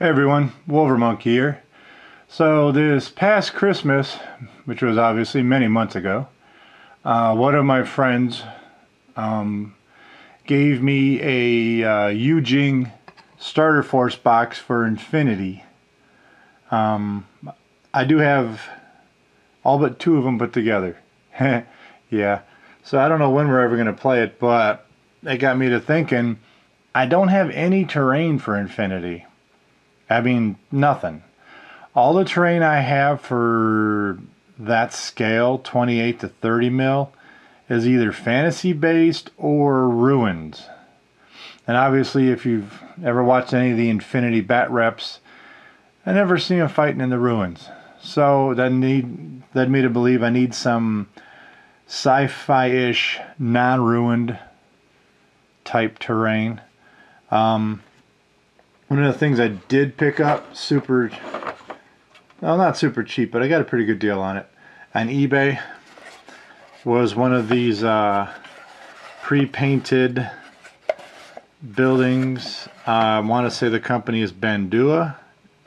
Hey everyone, Wolvermonk here. So this past Christmas, which was obviously many months ago, one of my friends gave me a Yujing starter force box for Infinity. I do have all but two of them put together. Yeah, so I don't know when we're ever going to play it, but it got me to thinking, I don't have any terrain for Infinity. I mean, nothing. All the terrain I have for that scale, 28 to 30 mil, is either fantasy based or ruins. And obviously, if you've ever watched any of the Infinity bat reps, I never see them fighting in the ruins. So that led me to believe I need some sci-fi-ish, non-ruined type terrain. One of the things I did pick up well, not super cheap, but I got a pretty good deal on it on eBay, was one of these pre-painted buildings. I want to say the company is Bandua.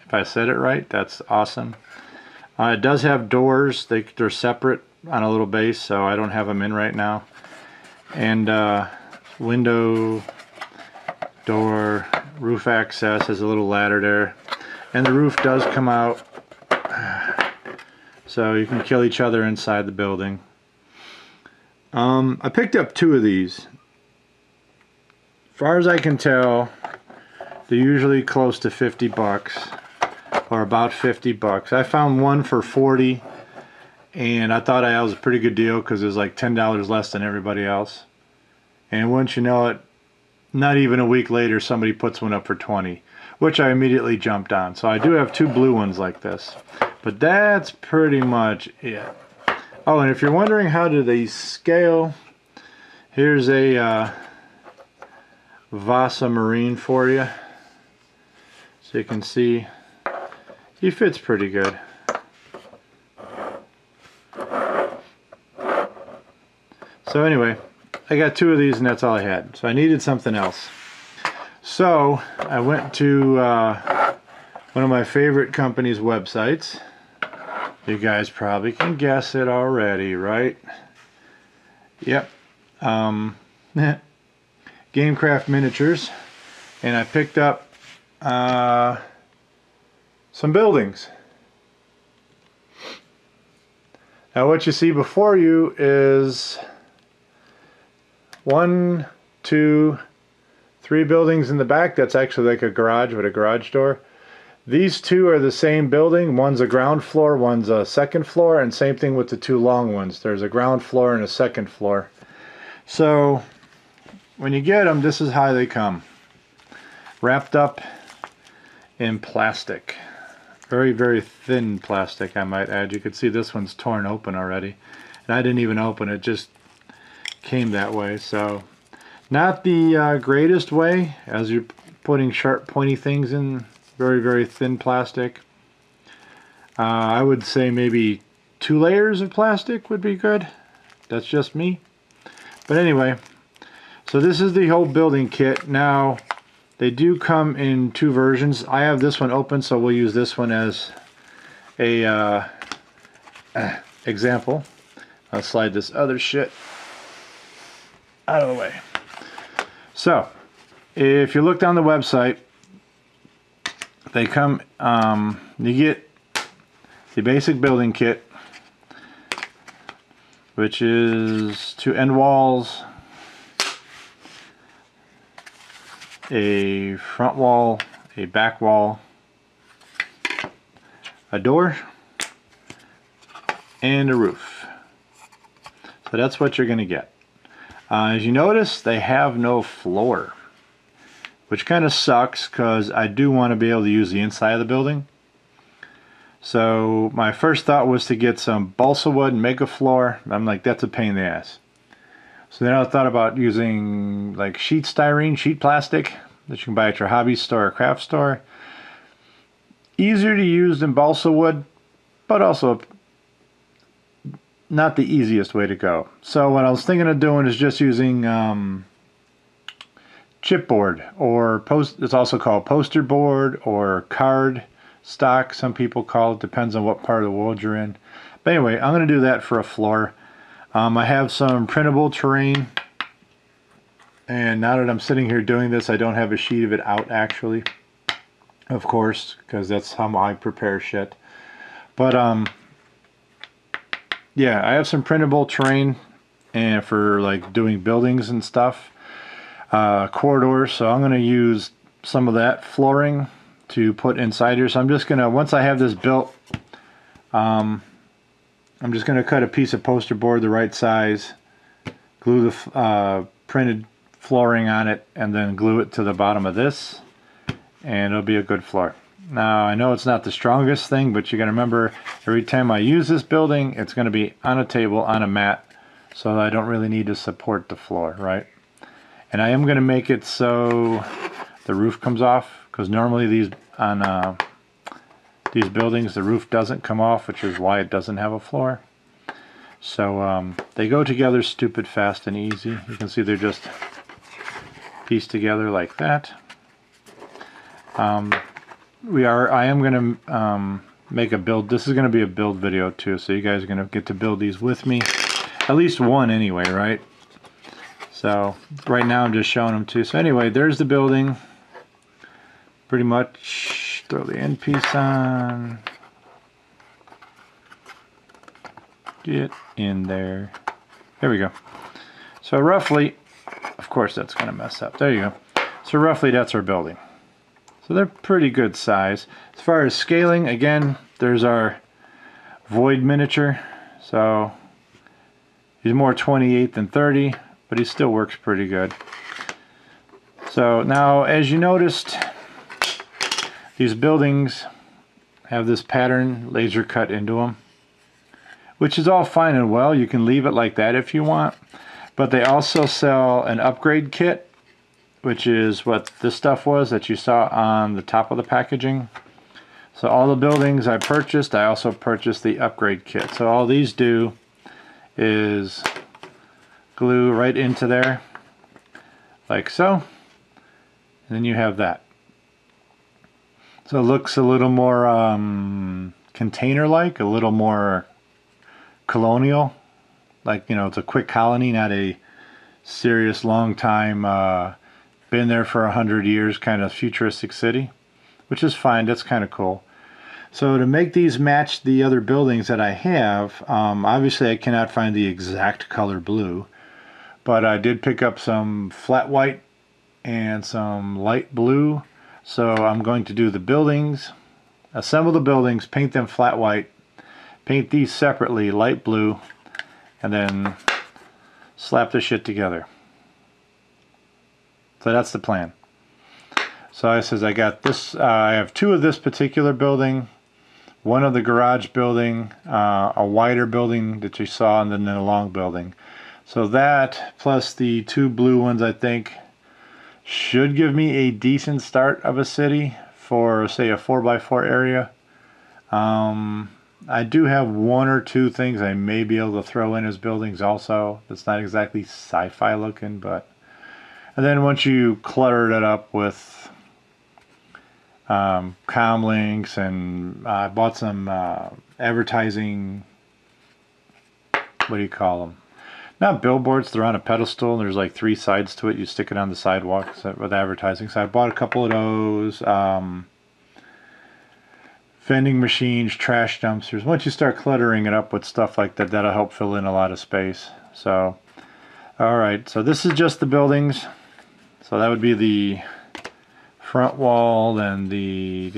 If I said it right, that's awesome. It does have doors. They're separate on a little base, so I don't have them in right now. And window, door, roof access, has a little ladder there, and the roof does come out, so you can kill each other inside the building. I picked up two of these. As far as I can tell, they're usually close to 50 bucks, or about 50 bucks. I found one for 40, and I thought that was a pretty good deal because it was like $10 less than everybody else. And once you know it, not even a week later, somebody puts one up for 20, which I immediately jumped on. So I do have two blue ones like this, but that's pretty much it. Oh, and if you're wondering how do they scale, here's a Vasa Marine for you, so you can see he fits pretty good. So anyway, I got two of these and that's all I had. So I needed something else. So I went to one of my favorite company's websites. You guys probably can guess it already, right? Yep. Gamecraft Miniatures. And I picked up some buildings. Now what you see before you is 1, 2, 3 buildings in the back. That's actually like a garage with a garage door. These two are the same building. One's a ground floor, one's a second floor, and same thing with the two long ones. There's a ground floor and a second floor. So when you get them, this is how they come. Wrapped up in plastic. Very, very thin plastic, I might add. You can see this one's torn open already. And I didn't even open it, just came that way. So not the greatest way, as you're putting sharp pointy things in very, very thin plastic. I would say maybe 2 layers of plastic would be good. That's just me. But anyway, so this is the whole building kit. Now they do come in 2 versions. I have this one open, so we'll use this one as a example. I'll slide this other shit out of the way. So if you look down the website, they come, you get the basic building kit, which is 2 end walls, a front wall, a back wall, a door, and a roof. So that's what you're going to get. As you notice, they have no floor, which kind of sucks because I do want to be able to use the inside of the building. So my first thought was to get some balsa wood and make a floor. I'm like, that's a pain in the ass. So then I thought about using like sheet styrene, sheet plastic that you can buy at your hobby store or craft store. Easier to use than balsa wood, but also not the easiest way to go. So what I was thinking of doing is just using chipboard, or it's also called poster board or card stock, some people call it, depends on what part of the world you're in. But anyway, I'm going to do that for a floor. I have some printable terrain, and now that I'm sitting here doing this, I don't have a sheet of it out actually, of course, because that's how I prepare shit. But yeah, I have some printable terrain and for like doing buildings and stuff, corridors, so I'm going to use some of that flooring to put inside here. So I'm just going to, once I have this built, I'm just going to cut a piece of poster board the right size, glue the printed flooring on it, and then glue it to the bottom of this, and it'll be a good floor. Now, I know it's not the strongest thing, but you got to remember, every time I use this building, it's going to be on a table, on a mat, so I don't really need to support the floor, right? And I am going to make it so the roof comes off, because normally these buildings, the roof doesn't come off, which is why it doesn't have a floor. So they go together stupid fast and easy. You can see they're just pieced together like that. I am going to make a build. This is going to be a build video too, so you guys are going to get to build these with me. At least one anyway, right? So right now I'm just showing them too. So anyway, there's the building. Pretty much throw the end piece on. Get in there. There we go. So roughly, of course that's going to mess up. There you go. So roughly that's our building. So they're pretty good size. As far as scaling, again, there's our void miniature. So he's more 28 than 30, but he still works pretty good. So now, as you noticed, these buildings have this pattern laser cut into them, which is all fine and well. You can leave it like that if you want, but they also sell an upgrade kit, which is what this stuff was that you saw on the top of the packaging. So all the buildings I purchased, I also purchased the upgrade kit. So all these do is glue right into there, like so, and then you have that. So it looks a little more container-like, a little more colonial, like, you know, it's a quick colony, not a serious long time, been there for 100 years kind of futuristic city, which is fine. That's kind of cool. So to make these match the other buildings that I have, obviously I cannot find the exact color blue, but I did pick up some flat white and some light blue. So I'm going to do the buildings, assemble the buildings, paint them flat white, paint these separately light blue, and then slap the shit together. So that's the plan. So I says I got this, I have two of this particular building, one of the garage building, a wider building that you saw, and then a long building. So that plus the two blue ones, I think, should give me a decent start of a city for, say, a 4x4 area. I do have one or two things I may be able to throw in as buildings also. That's not exactly sci-fi looking, but... And then once you clutter it up with comm links, and I bought some advertising, what do you call them? Not billboards, they're on a pedestal, and there's like 3 sides to it. You stick it on the sidewalk with advertising. So I bought a couple of those. Vending machines, trash dumpsters. Once you start cluttering it up with stuff like that, that'll help fill in a lot of space. So, alright, so this is just the buildings. So that would be the front wall, then the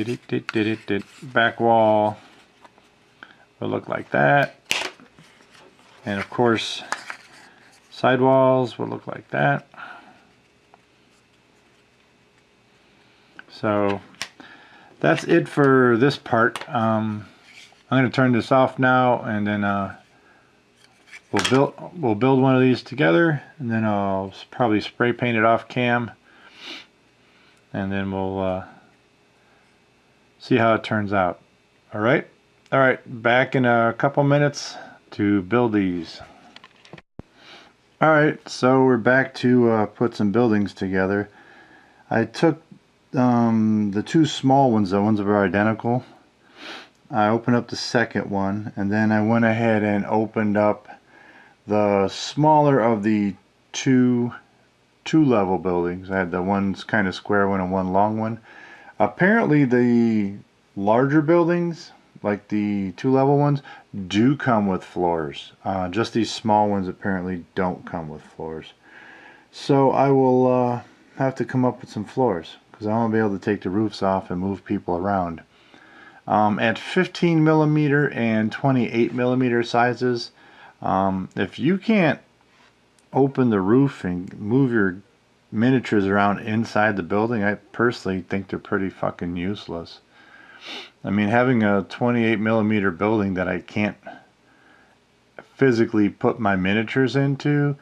back wall will look like that. And of course, sidewalls will look like that. So that's it for this part. I'm going to turn this off now, and then we'll build one of these together, and then I'll probably spray paint it off cam, and then we'll see how it turns out. All right, back in a couple minutes to build these. Alright, so we're back to put some buildings together. I took the two small ones, the ones that were identical. I opened up the second one, and then I went ahead and opened up the smaller of the two level buildings. I had the one's kind of square one and one long one. Apparently the larger buildings, like the 2-level ones, do come with floors. Just these small ones apparently don't come with floors. So I will have to come up with some floors, because I want to be able to take the roofs off and move people around. At 15 millimeter and 28 millimeter sizes, if you can't open the roof and move your miniatures around inside the building, I personally think they're pretty fucking useless. I mean, having a 28 millimeter building that I can't physically put my miniatures into,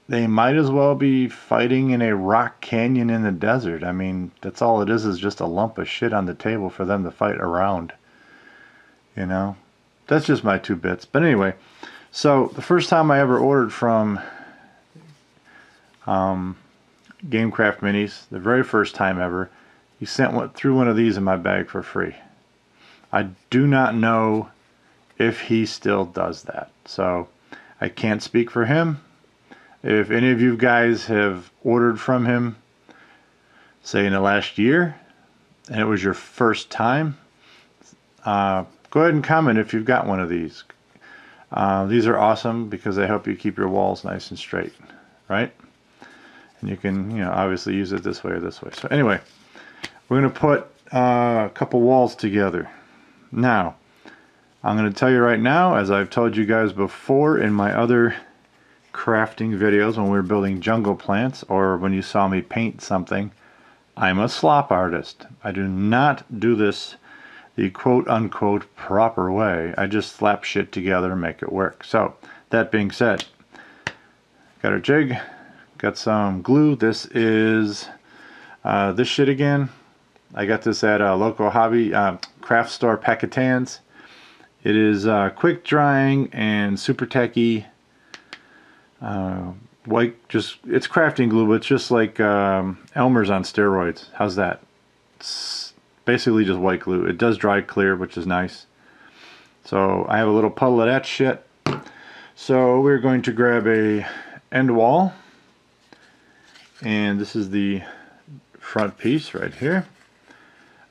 they might as well be fighting in a rock canyon in the desert. I mean, that's all it is just a lump of shit on the table for them to fight around. You know? That's just my 2 bits. But anyway, so the first time I ever ordered from Gamecraft Minis, the very first time ever, he threw one of these in my bag for free. I do not know if he still does that, so I can't speak for him. If any of you guys have ordered from him, say in the last year, and it was your first time, go ahead and comment if you've got one of these. These are awesome because they help you keep your walls nice and straight, right? And you can, you know, obviously use it this way or this way. So anyway, we're going to put a couple walls together. Now, I'm going to tell you right now, as I've told you guys before in my other crafting videos when we were building jungle plants, or when you saw me paint something, I'm a slop artist. I do not do this the quote-unquote proper way. I just slap shit together and make it work. So, that being said, got our jig, got some glue. This is this shit again. I got this at a local hobby craft store, Packetans. It is quick drying and super tacky. White, it's crafting glue, but it's just like Elmer's on steroids. How's that? It's basically just white glue. It does dry clear, which is nice. So I have a little puddle of that shit. So we're going to grab a end wall, and this is the front piece right here.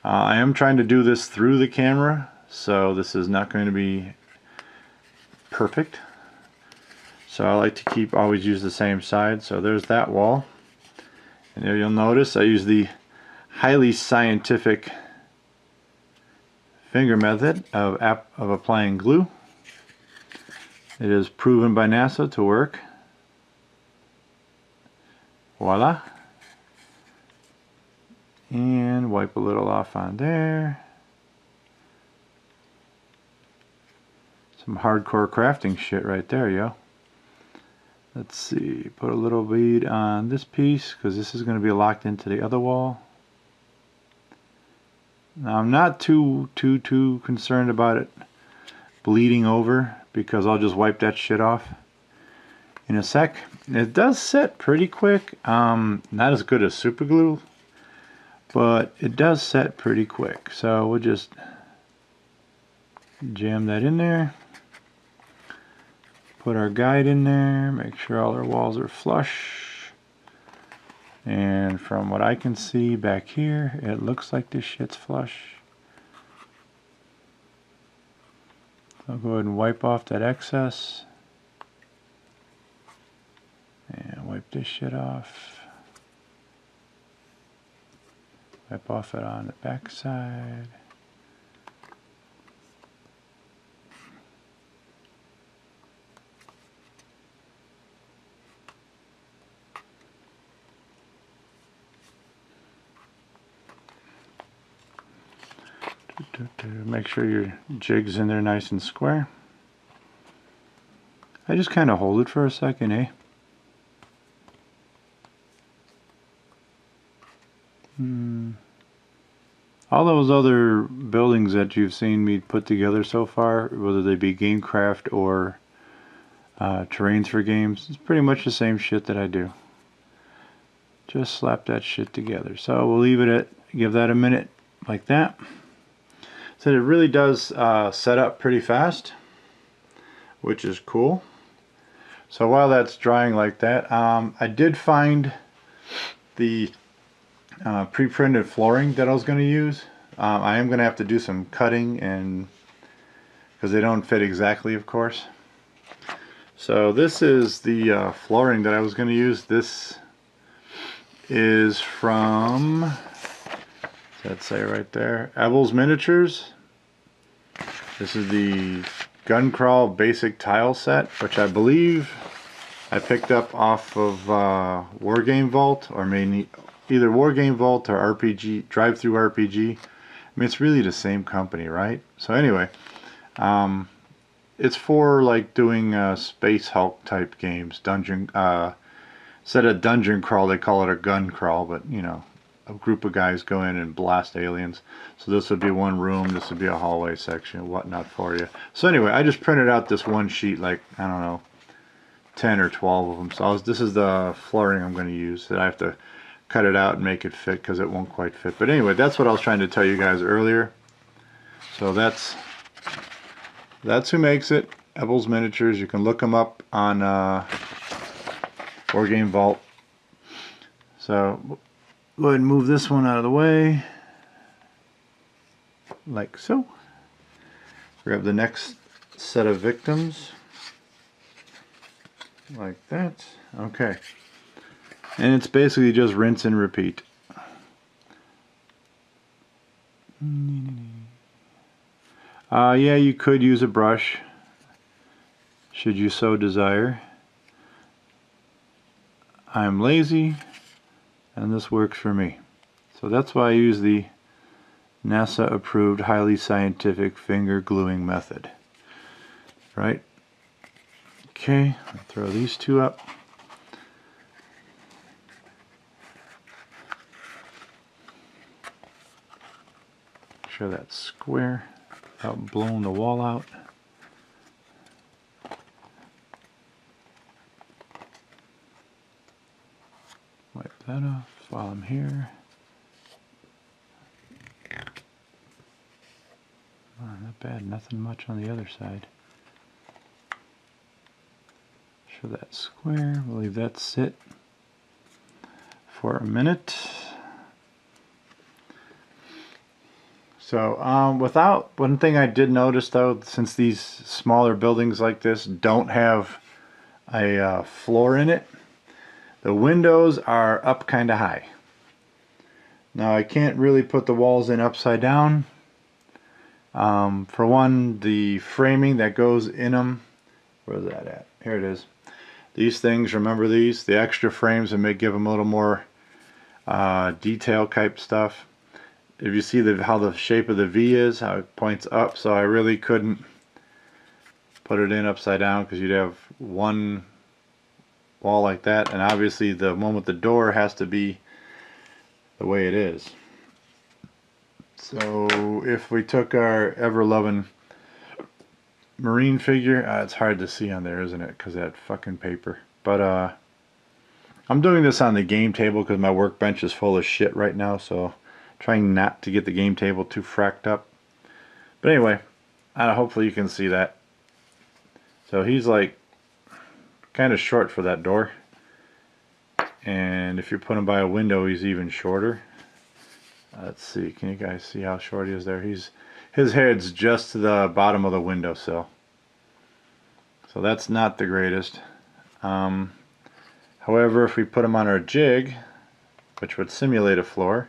I am trying to do this through the camera, so this is not going to be perfect. So I like to always use the same side. So there's that wall. And there you'll notice I use the highly scientific finger method of applying glue. It is proven by NASA to work. Voila. And wipe a little off on there. Some hardcore crafting shit right there, yo. Let's see, put a little bead on this piece because this is going to be locked into the other wall. Now I'm not too concerned about it bleeding over because I'll just wipe that shit off in a sec. It does set pretty quick. Not as good as super glue, but it does set pretty quick. So we'll just jam that in there. Put our guide in there, make sure all our walls are flush. And from what I can see back here, it looks like this shit's flush. So I'll go ahead and wipe off that excess. And wipe this shit off. Wipe off it on the back side. Make sure your jig's in there nice and square. I just kind of hold it for a second, eh? All those other buildings that you've seen me put together so far, whether they be Gamecraft or terrains for games, it's pretty much the same shit that I do. Just slap that shit together. So we'll leave it at, give that a minute like that. So it really does set up pretty fast, which is cool. So while that's drying like that, I did find the pre-printed flooring that I was going to use. I am going to have to do some cutting, and because they don't fit exactly, of course. So this is the flooring that I was going to use. This is from, what's that say right there? Babble's Miniatures. This is the Gun Crawl Basic Tile Set, which I believe I picked up off of War Game Vault, or maybe either War Game Vault or RPG, Drive Through RPG. I mean, it's really the same company, right? So anyway, it's for like doing Space Hulk type games, dungeon. Instead of dungeon crawl, they call it a gun crawl, but you know, a group of guys go in and blast aliens. So this would be one room, this would be a hallway section, whatnot for you. So anyway, I just printed out this one sheet, like, I don't know, 10 or 12 of them. So this is the flooring I'm going to use. That I have to cut it out and make it fit because it won't quite fit. But anyway, that's what I was trying to tell you guys earlier. So that's who makes it. Babble's Miniatures. You can look them up on War Game Vault. So go ahead and move this one out of the way, like so. Grab the next set of victims, like that. Okay. And it's basically just rinse and repeat. Yeah, you could use a brush, should you so desire. I'm lazy, and this works for me. So that's why I use the NASA approved highly scientific finger gluing method. Right? Okay, I'll throw these two up. Make sure that's square without blowing the wall out. Wipe that off while I'm here. Oh, not bad, nothing much on the other side. Show that square, we'll leave that sit for a minute. So one thing I did notice though, since these smaller buildings like this don't have a floor in it, the windows are up kind of high. Now I can't really put the walls in upside down. For one, the framing that goes in them, where's that at? Here it is. These things, remember these? The extra frames that may give them a little more detail type stuff. If you see how the shape of the V is, how it points up, so I really couldn't put it in upside down because you'd have one wall like that, and obviously the one with the door has to be the way it is. So if we took our ever-loving Marine figure, it's hard to see on there, isn't it, because that fucking paper. But I'm doing this on the game table because my workbench is full of shit right now, so trying not to get the game table too fracked up. But anyway, hopefully you can see that. So he's like kind of short for that door, and if you put him by a window, he's even shorter. Let's see, can you guys see how short he is there? His head's just to the bottom of the windowsill, so that's not the greatest. However, if we put him on our jig, which would simulate a floor,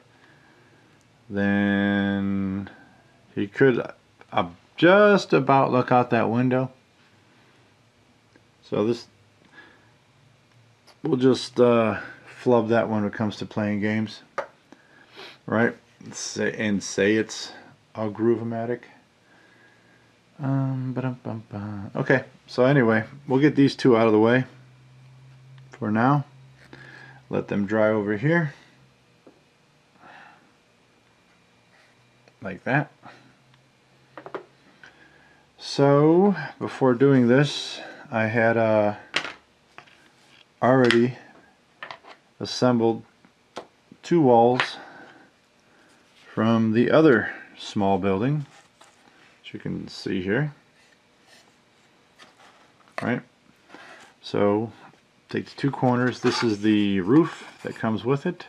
then he could just about look out that window. So this, we'll just flub that when it comes to playing games, right? And say it's all Groove-O-Matic. Okay, so anyway, we'll get these two out of the way for now. Let them dry over here. Like that. So, before doing this, I had already assembled two walls from the other small building, which you can see here. Right? So take the two corners. This is the roof that comes with it.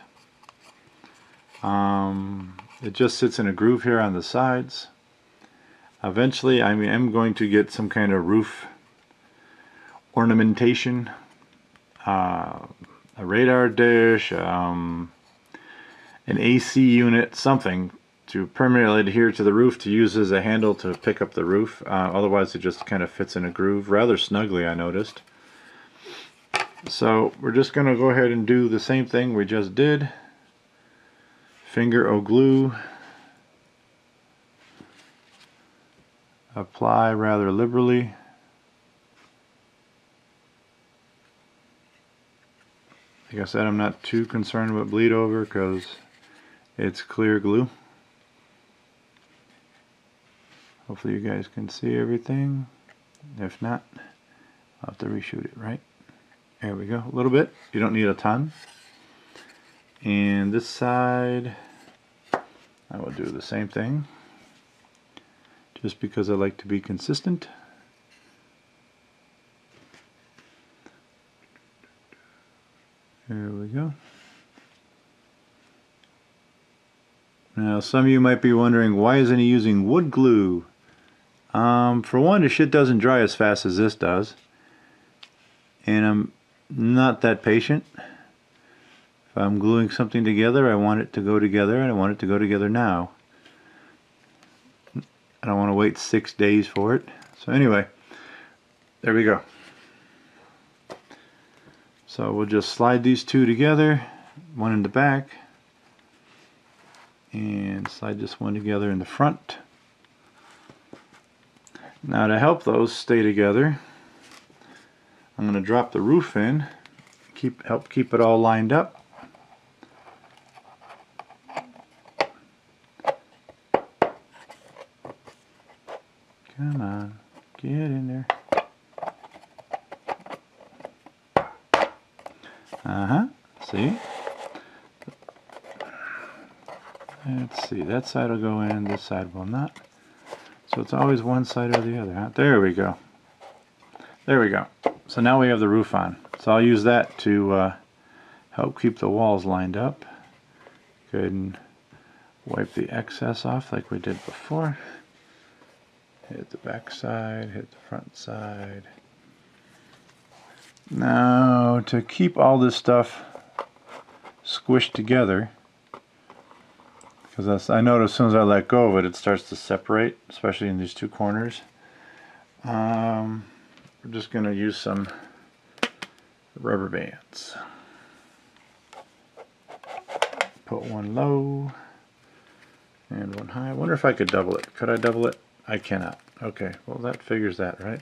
It just sits in a groove here on the sides. Eventually I am going to get some kind of roof ornamentation, a radar dish, an AC unit, something to permanently adhere to the roof to use as a handle to pick up the roof. Otherwise it just kind of fits in a groove rather snugly, I noticed. So we're just going to go ahead and do the same thing we just did. Finger o glue, apply rather liberally. Like I said, I'm not too concerned with bleed over because it's clear glue. Hopefully you guys can see everything. If not, I'll have to reshoot it, right? There we go, a little bit. You don't need a ton. And this side, I will do the same thing. Just because I like to be consistent. There we go. Now some of you might be wondering, why isn't he using wood glue? For one, the shit doesn't dry as fast as this does. And I'm not that patient. If I'm gluing something together, I want it to go together, and I want it to go together now. I don't want to wait 6 days for it. So anyway, there we go. So we'll just slide these two together, one in the back, and slide this one together in the front. Now to help those stay together, I'm going to drop the roof in, help keep it all lined up. Come on, get in there. See? Let's see, that side will go in, this side will not. So it's always one side or the other, huh? There we go. There we go. So now we have the roof on. So I'll use that to help keep the walls lined up. Go ahead and wipe the excess off like we did before. Hit the back side, hit the front side. Now to keep all this stuff squished together, because I notice as soon as I let go of it, it starts to separate, especially in these two corners. We're just going to use some rubber bands. Put one low and one high. I wonder if I could double it. Could I double it? I cannot. Okay, well that figures that, right?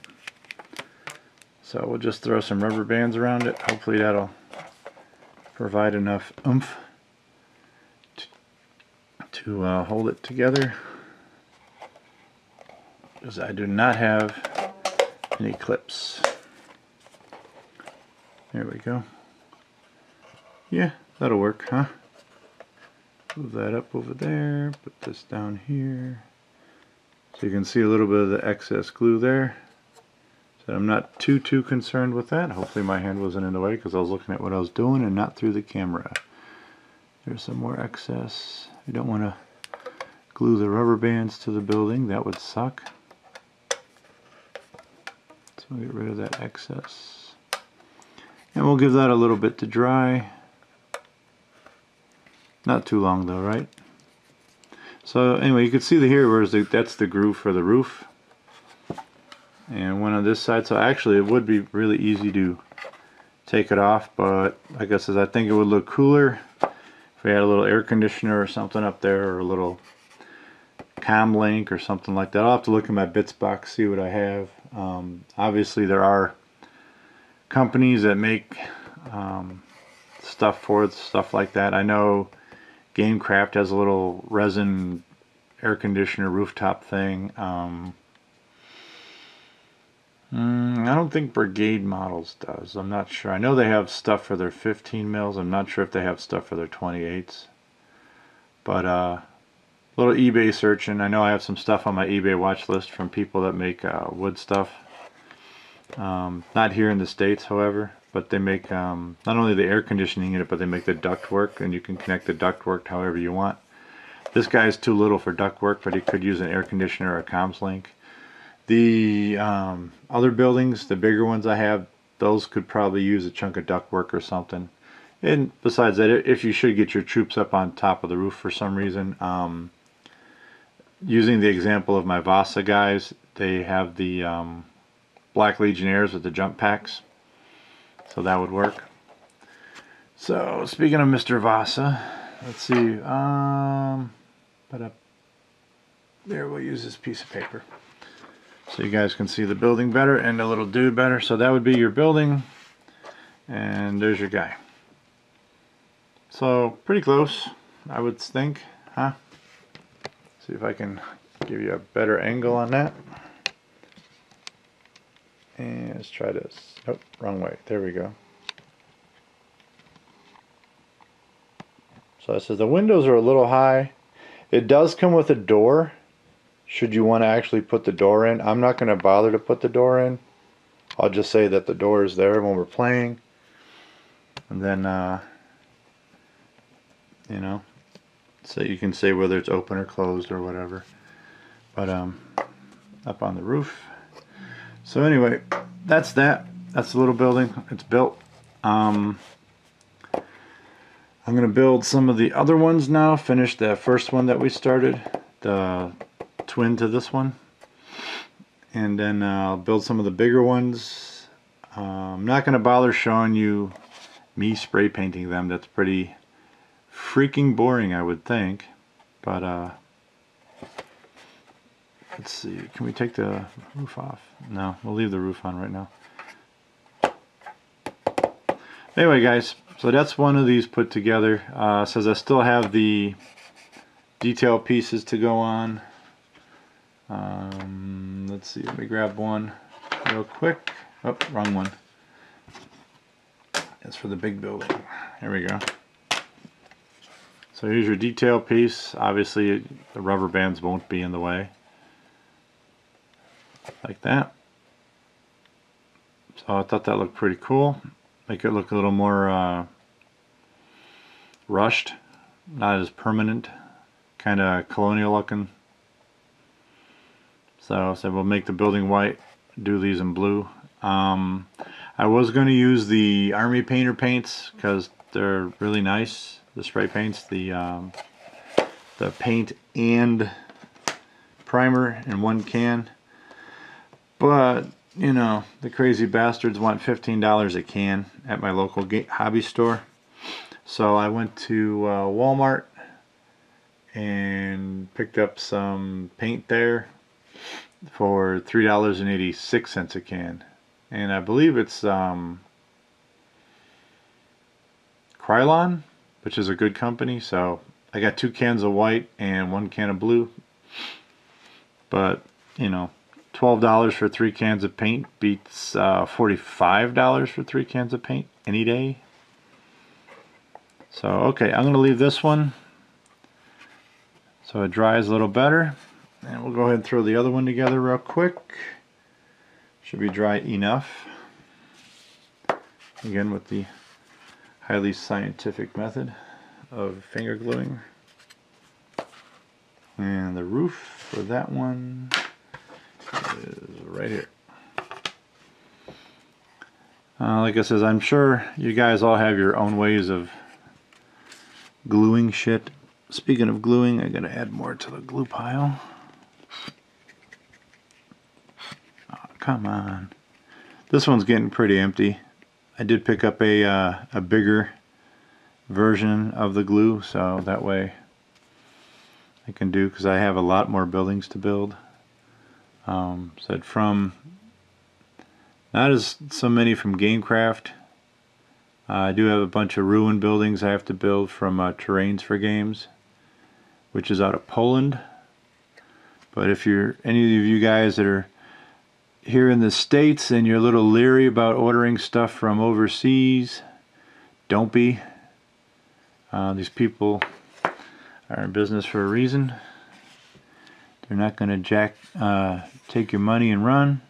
So we'll just throw some rubber bands around it. Hopefully that'll provide enough oomph to hold it together, because I do not have any clips. There we go. Yeah, that'll work, huh? Move that up over there, put this down here. So you can see a little bit of the excess glue there. So I'm not too concerned with that. Hopefully my hand wasn't in the way because I was looking at what I was doing and not through the camera. There's some more excess. You don't want to glue the rubber bands to the building. That would suck. So we'll get rid of that excess. And we'll give that a little bit to dry. Not too long though, right? So anyway, you can see here that's the groove for the roof. And one on this side. So actually it would be really easy to take it off, but like I said, I think it would look cooler if we had a little air conditioner or something up there, or a little comm link or something like that. I'll have to look in my bits box, see what I have. Obviously there are companies that make stuff like that. I know Gamecraft has a little resin air conditioner rooftop thing. I don't think Brigade Models does. I'm not sure. I know they have stuff for their 15 mils. I'm not sure if they have stuff for their 28s. But little eBay searching. I know I have some stuff on my eBay watch list from people that make wood stuff. Not here in the States, however, but they make not only the air conditioning unit, but they make the ductwork, and you can connect the ductwork however you want. This guy is too little for ductwork, but he could use an air conditioner or a comms link. The other buildings, the bigger ones I have, those could probably use a chunk of ductwork or something. And besides that, if you should get your troops up on top of the roof for some reason, using the example of my Vasa guys, they have the Black Legionnaires with the jump packs, so that would work. So speaking of Mr. Vasa, let's see, there, we'll use this piece of paper so you guys can see the building better and the little dude better. So that would be your building, and there's your guy. So pretty close, I would think, huh? See if I can give you a better angle on that. And let's try this. Oh, wrong way. There we go. So it says the windows are a little high. It does come with a door, should you want to actually put the door in. I'm not going to bother to put the door in. I'll just say that the door is there when we're playing. And then, you know, so you can say whether it's open or closed or whatever. But up on the roof. So anyway, that's that. That's the little building. It's built. I'm going to build some of the other ones now. Finish the first one that we started, the twin to this one. And then I'll build some of the bigger ones. I'm not going to bother showing you me spray painting them. That's pretty freaking boring, I would think. But let's see, can we take the roof off? No, we'll leave the roof on right now. Anyway guys, so that's one of these put together. Says I still have the detail pieces to go on. Let's see, let me grab one real quick. Oh, wrong one. That's for the big building. Here we go. So here's your detail piece. Obviously the rubber bands won't be in the way. Like that. So I thought that looked pretty cool. Make it look a little more rushed, not as permanent, kind of colonial looking. So we'll make the building white, do these in blue. I was going to use the Army Painter paints because they're really nice. The spray paints, the paint and primer in one can. But you know, the crazy bastards want $15 a can at my local hobby store. So I went to Walmart and picked up some paint there for $3.86 a can. And I believe it's Krylon, which is a good company. So I got 2 cans of white and 1 can of blue. But, you know, $12 for 3 cans of paint beats $45 for 3 cans of paint any day. So okay, I'm going to leave this one so it dries a little better, and we'll go ahead and throw the other one together real quick. Should be dry enough. Again with the highly scientific method of finger gluing. And the roof for that one is right here. Like I said, I'm sure you guys all have your own ways of gluing shit. Speaking of gluing, I gotta add more to the glue pile. Oh, come on. This one's getting pretty empty. I did pick up a bigger version of the glue, so that way I can do, because I have a lot more buildings to build. Said from not as so many from Gamecraft. I do have a bunch of ruined buildings I have to build from Terrains for Games, which is out of Poland. But if you're any of you guys that are here in the States and you're a little leery about ordering stuff from overseas, don't be. These people are in business for a reason. They're not going to take your money and run.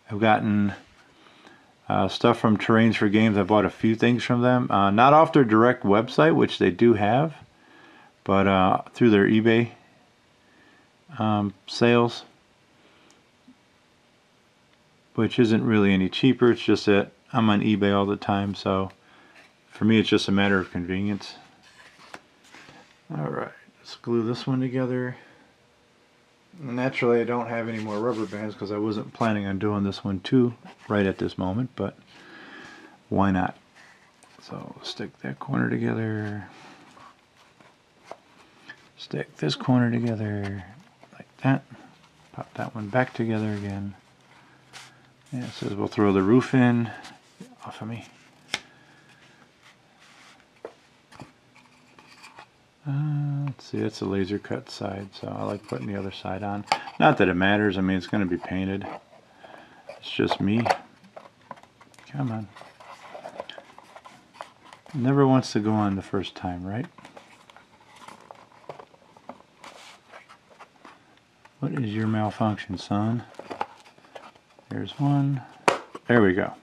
I've gotten stuff from Terrains for Games. I bought a few things from them. Not off their direct website, which they do have, but through their eBay sales, which isn't really any cheaper. It's just that I'm on eBay all the time, so for me it's just a matter of convenience. Alright, let's glue this one together. Naturally I don't have any more rubber bands because I wasn't planning on doing this one too right at this moment, but why not? So stick that corner together, stick this corner together like that, pop that one back together again. Yeah, it says we'll throw the roof in. Get off of me. Let's see, it's a laser cut side, so I like putting the other side on. Not that it matters, I mean it's going to be painted. It's just me. Come on. Never wants to go on the first time, right? What is your malfunction, son? There's one. There we go.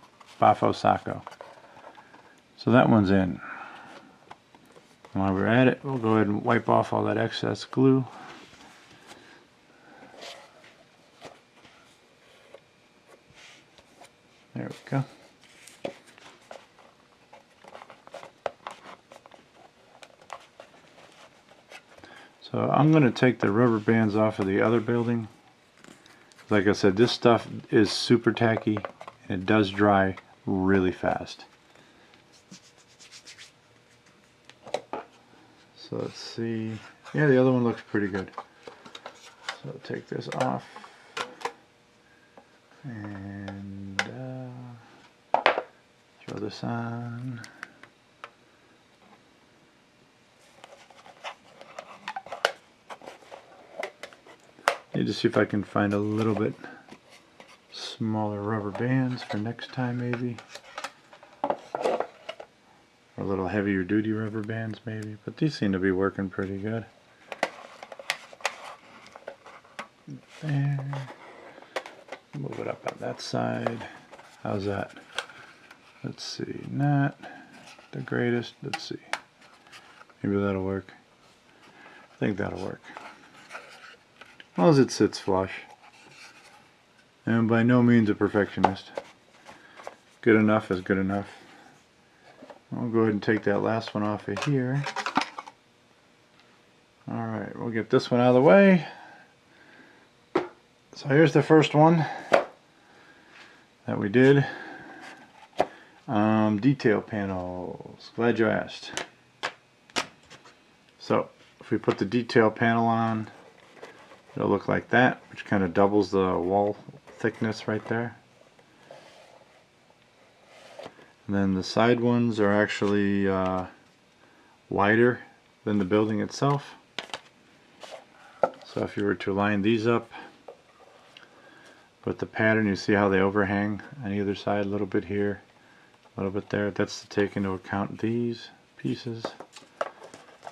Bafo Sacco. So that one's in. While we're at it, we'll go ahead and wipe off all that excess glue. There we go. So I'm going to take the rubber bands off of the other building. Like I said, this stuff is super tacky and it does dry really fast. So let's see. Yeah, the other one looks pretty good. So I'll take this off. And throw this on. Need to see if I can find a little bit smaller rubber bands for next time maybe. A little heavier duty rubber bands maybe, but these seem to be working pretty good. There. Move it up on that side. How's that? Let's see, not the greatest. Let's see. Maybe that'll work. I think that'll work. As long as it sits flush. And by no means a perfectionist. Good enough is good enough. I'll go ahead and take that last one off of here. Alright, we'll get this one out of the way. So here's the first one that we did. Detail panels. Glad you asked. So if we put the detail panel on, it'll look like that, which kind of doubles the wall thickness right there. And then the side ones are actually wider than the building itself. So if you were to line these up with the pattern, you see how they overhang on either side, a little bit here, a little bit there. That's to take into account these pieces.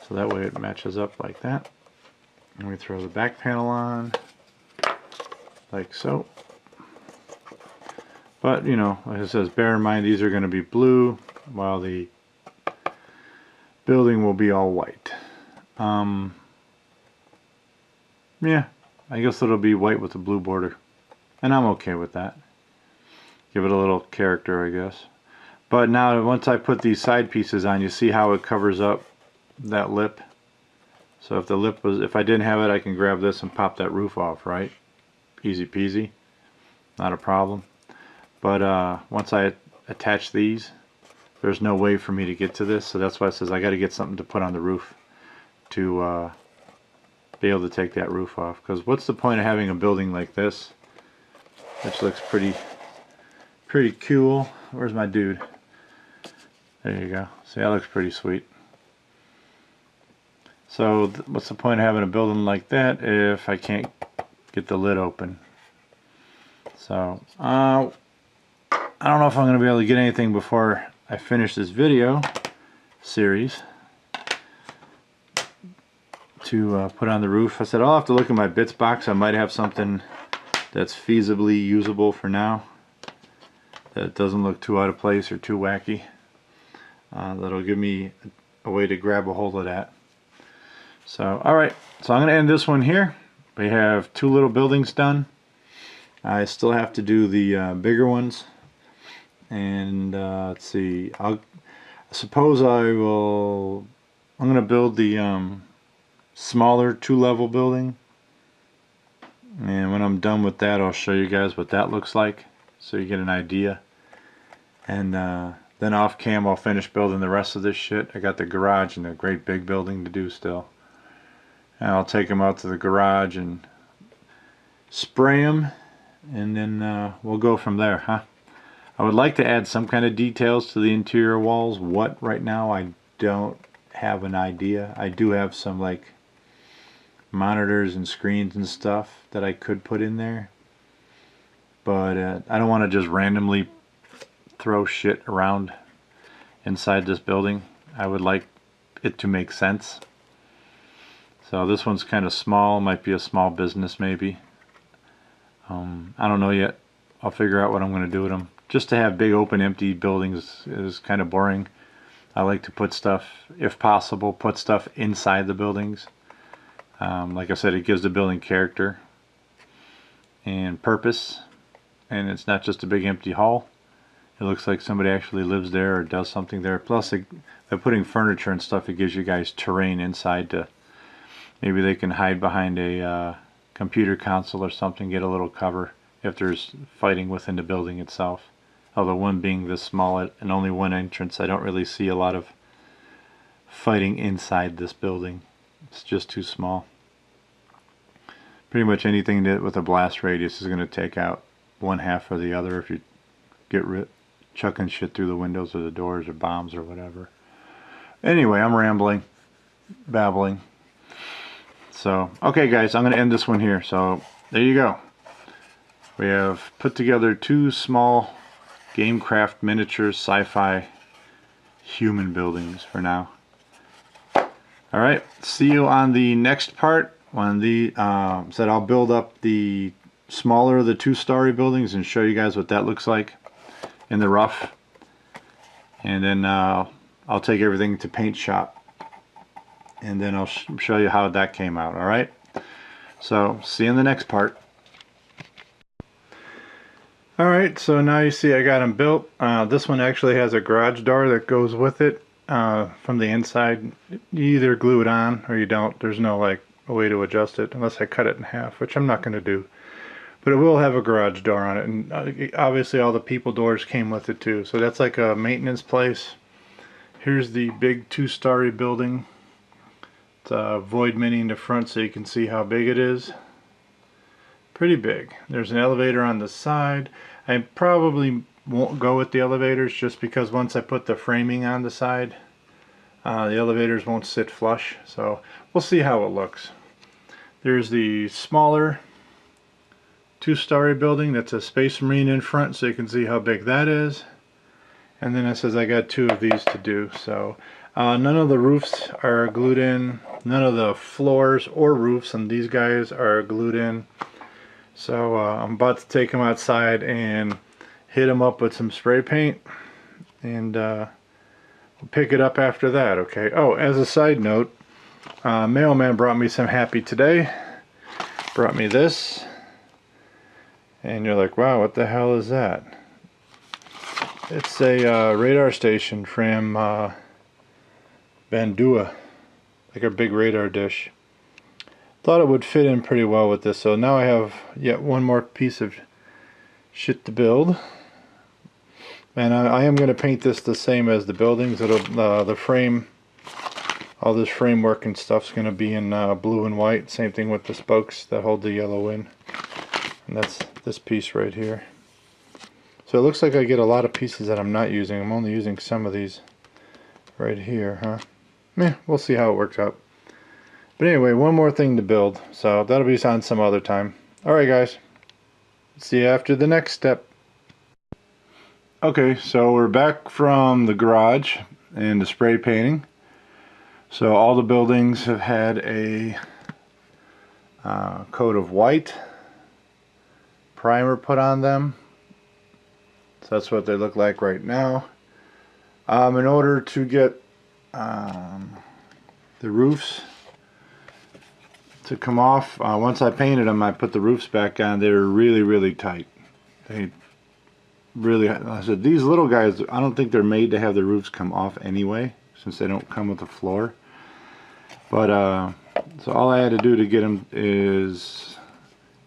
So that way it matches up like that. And we throw the back panel on, like so. But, you know, like it says, bear in mind these are going to be blue, while the building will be all white. Yeah, I guess it'll be white with a blue border. And I'm okay with that. Give it a little character, I guess. But now, once I put these side pieces on, you see how it covers up that lip. So if the lip was, if I didn't have it, I can grab this and pop that roof off, right? Easy peasy. Not a problem. But once I attach these, there's no way for me to get to this, so that's why it says I got to get something to put on the roof to be able to take that roof off. Because what's the point of having a building like this, which looks pretty cool? Where's my dude? There you go. See, that looks pretty sweet. So what's the point of having a building like that if I can't get the lid open? So I don't know if I'm going to be able to get anything before I finish this video series to put on the roof. I said I'll have to look at my bits box. I might have something that's feasibly usable for now, that doesn't look too out of place or too wacky. That'll give me a way to grab a hold of that. So alright, so I'm going to end this one here. We have 2 little buildings done. I still have to do the bigger ones, and let's see, I suppose I'm going to build the smaller 2-level building, and when I'm done with that I'll show you guys what that looks like so you get an idea. And then off cam I'll finish building the rest of this shit. I got the garage and a great big building to do still, and I'll take them out to the garage and spray them, and then we'll go from there, huh? I would like to add some kind of details to the interior walls. What right now I don't have an idea. I do have some like monitors and screens and stuff that I could put in there, but I don't want to just randomly throw shit around inside this building. I would like it to make sense. So this one's kind of small, might be a small business maybe. I don't know yet. I'll figure out what I'm going to do with them. Just to have big open empty buildings is kind of boring. I like to put stuff, if possible, put stuff inside the buildings. Like I said, it gives the building character and purpose, and it's not just a big empty hall. It looks like somebody actually lives there or does something there. Plus, by putting furniture and stuff, it gives you guys terrain inside to, maybe they can hide behind a computer console or something, get a little cover if there's fighting within the building itself. Although one being this small and only one entrance, I don't really see a lot of fighting inside this building. It's just too small. Pretty much anything that with a blast radius is going to take out one half or the other if you get chucking shit through the windows or the doors or bombs or whatever. Anyway, I'm rambling, babbling. So, okay guys, I'm going to end this one here. So, there you go. We have put together 2 small Gamecraft miniature sci-fi human buildings for now. Alright, see you on the next part when said I'll build up the smaller of the 2-story buildings and show you guys what that looks like in the rough. And then I'll take everything to paint shop, and then I'll show you how that came out. Alright, so see you in the next part. Alright, so now you see I got them built. This one actually has a garage door that goes with it from the inside. You either glue it on or you don't. There's no like a way to adjust it unless I cut it in half, which I'm not going to do. But it will have a garage door on it, and obviously all the people doors came with it too. So that's like a maintenance place. Here's the big 2-story building. It's a void mini in the front so you can see how big it is. Pretty big. There's an elevator on the side. I probably won't go with the elevators just because once I put the framing on the side, the elevators won't sit flush. So we'll see how it looks. There's the smaller 2-story building that's a Space Marine in front, so you can see how big that is. And then it says I got 2 of these to do. So none of the roofs are glued in. None of the floors or roofs on these guys are glued in. So I'm about to take them outside and hit them up with some spray paint, and we'll pick it up after that. Okay. Oh, as a side note, mailman brought me some happy today. Brought me this, and you're like, wow, what the hell is that? It's a radar station from Bandua, like a big radar dish. Thought it would fit in pretty well with this, so now I have yet one more piece of shit to build. And I am going to paint this the same as the buildings. It'll the frame, all this framework and stuff's going to be in blue and white. Same thing with the spokes that hold the yellow in. And that's this piece right here. So it looks like I get a lot of pieces that I'm not using. I'm only using some of these right here, huh? We'll see how it works out. But anyway, one more thing to build, so that'll be on some other time. Alright guys, See you after the next step. Okay, so we're back from the garage and the spray painting. So all the buildings have had a coat of white primer put on them. So that's what they look like right now. In order to get the roofs to come off, once I painted them, I put the roofs back on. They were really tight. They really, I said, these little guys, I don't think they're made to have the roofs come off anyway, since they don't come with the floor. But so all I had to do to get them is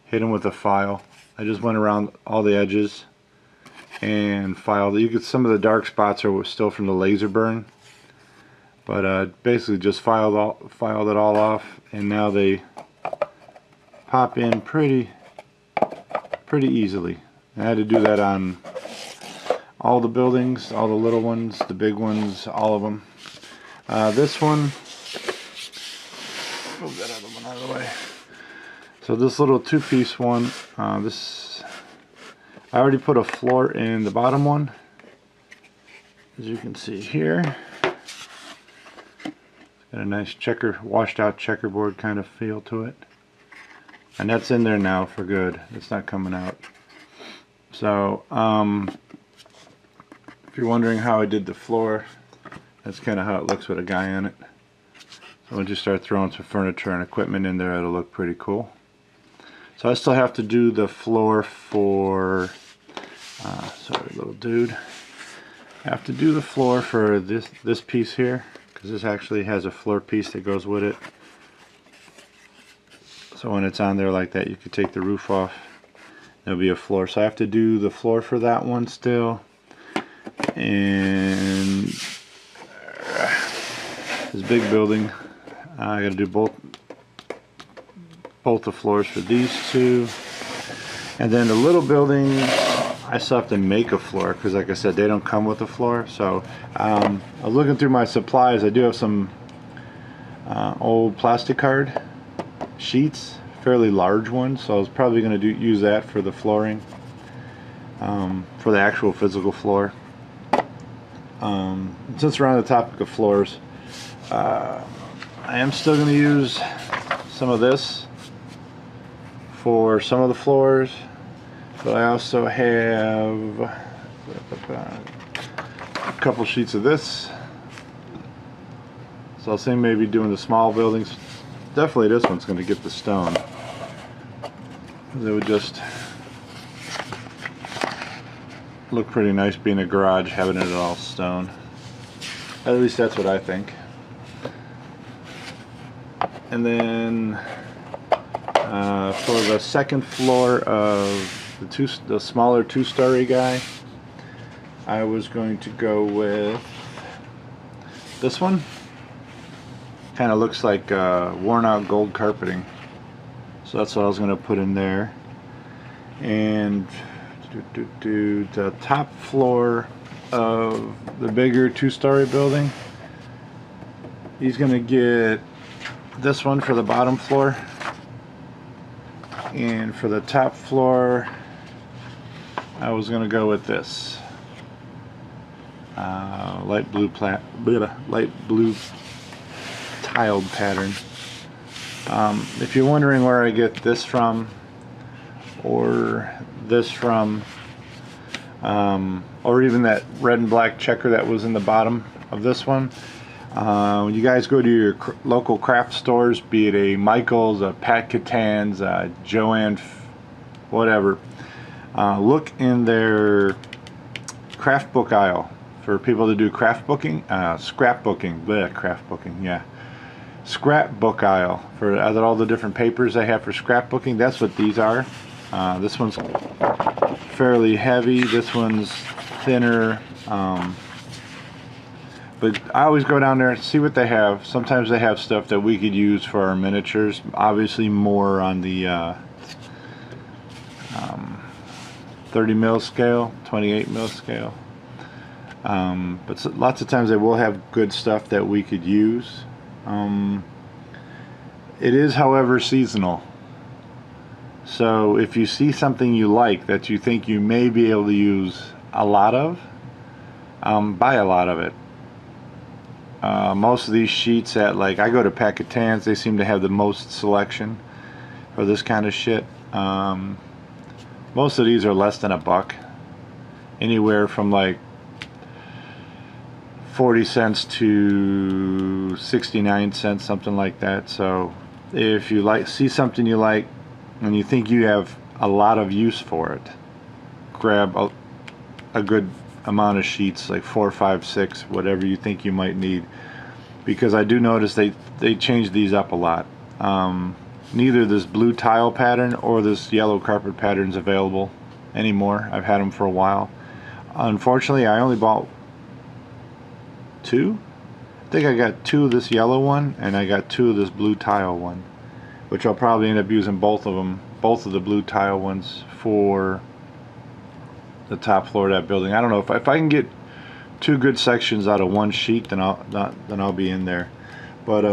hit them with a file. I just went around all the edges and filed. You get some of the dark spots are still from the laser burn, but basically just filed it all off, and now they pop in pretty easily. I had to do that on all the buildings, all the little ones, the big ones, all of them. This one, move that other one out of the way. So this little two-piece one, I already put a floor in the bottom one, as you can see here. It's got a nice washed out checkerboard kind of feel to it, and that's in there now for good. It's not coming out. So if you're wondering how I did the floor, that's kind of how it looks with a guy on it. So once you start throwing some furniture and equipment in there, it'll look pretty cool. So I still have to do the floor for, sorry little dude, I have to do the floor for this piece here, because this actually has a floor piece that goes with it. So when it's on there like that, you could take the roof off. There'll be a floor. So I have to do the floor for that one still. And this big building, I got to do both the floors for these two. And then the little building, I still have to make a floor, because like I said, they don't come with a floor. So I was looking through my supplies. I do have some old plastic card sheets, fairly large ones, so I was probably going to use that for the flooring, for the actual physical floor. Since we're on the topic of floors, I am still going to use some of this for some of the floors, but I also have a couple sheets of this. So I'll say maybe doing the small buildings. Definitely this one's going to get the stone. It would just look pretty nice being a garage, having it all stone. At least that's what I think. And then for the second floor of the smaller two-story guy, I was going to go with this one. Kind of looks like worn out gold carpeting, so that's what I was going to put in there. And the top floor of the bigger two-story building, he's going to get this one for the bottom floor, and for the top floor I was going to go with this light blue tiled pattern. If you're wondering where I get this from, or this from, or even that red and black checker that was in the bottom of this one, when you guys go to your local craft stores, be it a Michael's, a Pat Catan's, a Joanne, whatever, look in their craft book aisle for people to do scrapbooking, yeah, scrapbook aisle for all the different papers they have for scrapbooking. That's what these are. This one's fairly heavy, this one's thinner, but I always go down there and see what they have. Sometimes they have stuff that we could use for our miniatures, obviously more on the 30 mil scale, 28 mil scale, but lots of times they will have good stuff that we could use. It is, however, seasonal. So if you see something you like that you think you may be able to use a lot of, buy a lot of it. Most of these sheets at, like, I go to Packetans, they seem to have the most selection for this kind of shit. Most of these are less than $1, anywhere from like 40 cents to 69 cents, something like that. So if you see something you like and you think you have a lot of use for it, grab a good amount of sheets, like 4, 5, 6, whatever you think you might need, because I do notice they change these up a lot. Neither this blue tile pattern or this yellow carpet pattern is available anymore. I've had them for a while. Unfortunately, I only bought 2. I think I got 2 of this yellow one, and I got 2 of this blue tile one, which I'll probably end up using both of them, both of the blue tile ones, for the top floor of that building. I don't know if I can get 2 good sections out of one sheet, then I'll be in there. But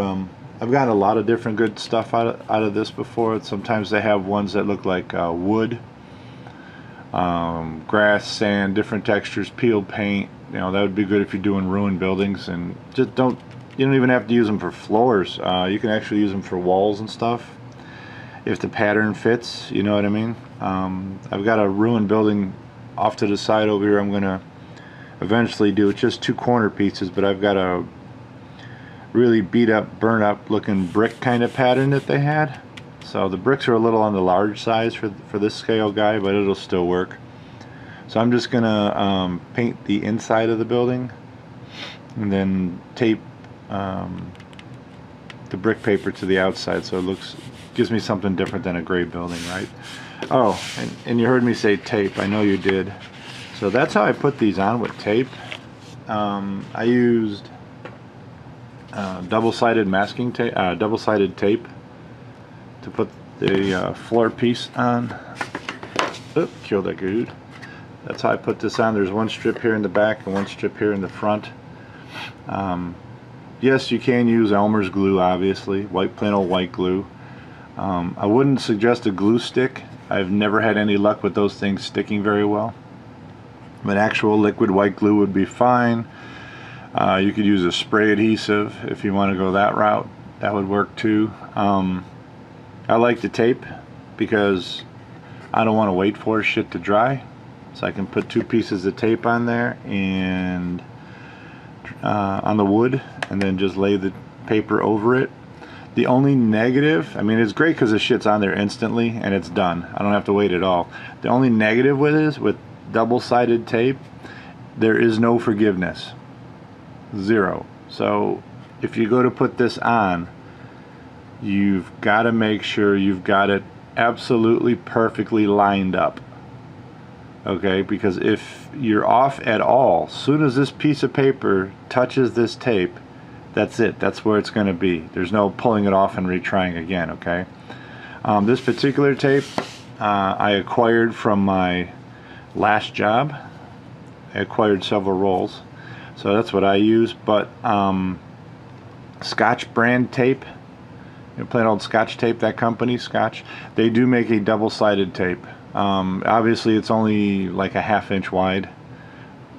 I've gotten a lot of different good stuff out of this before. Sometimes they have ones that look like wood, grass, sand, different textures, peeled paint. You know, that would be good if you're doing ruined buildings. And just you don't even have to use them for floors. You can actually use them for walls and stuff if the pattern fits, you know what I mean. I've got a ruined building off to the side over here I'm gonna eventually do. It's just 2 corner pieces, but I've got a really beat up, burnt up looking brick kind of pattern that they had. So the bricks are a little on the large size for this scale guy, but it'll still work. So I'm just gonna paint the inside of the building and then tape the brick paper to the outside, so it gives me something different than a gray building, right? Oh, and you heard me say tape. I know you did. So that's how I put these on, with tape. I used double-sided masking tape, double-sided tape, to put the floor piece on. Oop, killed that dude. That's how I put this on. There's one strip here in the back and one strip here in the front. Yes, you can use Elmer's glue, obviously, plain old white glue. I wouldn't suggest a glue stick. I've never had any luck with those things sticking very well. But actual liquid white glue would be fine. You could use a spray adhesive if you want to go that route. That would work too. I like the tape because I don't want to wait for shit to dry. So I can put 2 pieces of tape on there and on the wood, and then just lay the paper over it. The only negative, I mean, it's great because the shit's on there instantly and it's done. I don't have to wait at all. The only negative with it is, with double-sided tape, there is no forgiveness. 0. So if you go to put this on, you've got to make sure you've got it absolutely perfectly lined up. Okay, because if you're off at all, as soon as this piece of paper touches this tape, that's it. That's where it's going to be. There's no pulling it off and retrying again, okay? This particular tape I acquired from my last job. I acquired several rolls, so that's what I use. But Scotch brand tape, plain old Scotch tape, that company, Scotch, they do make a double-sided tape. Obviously it's only like a 1/2 inch wide.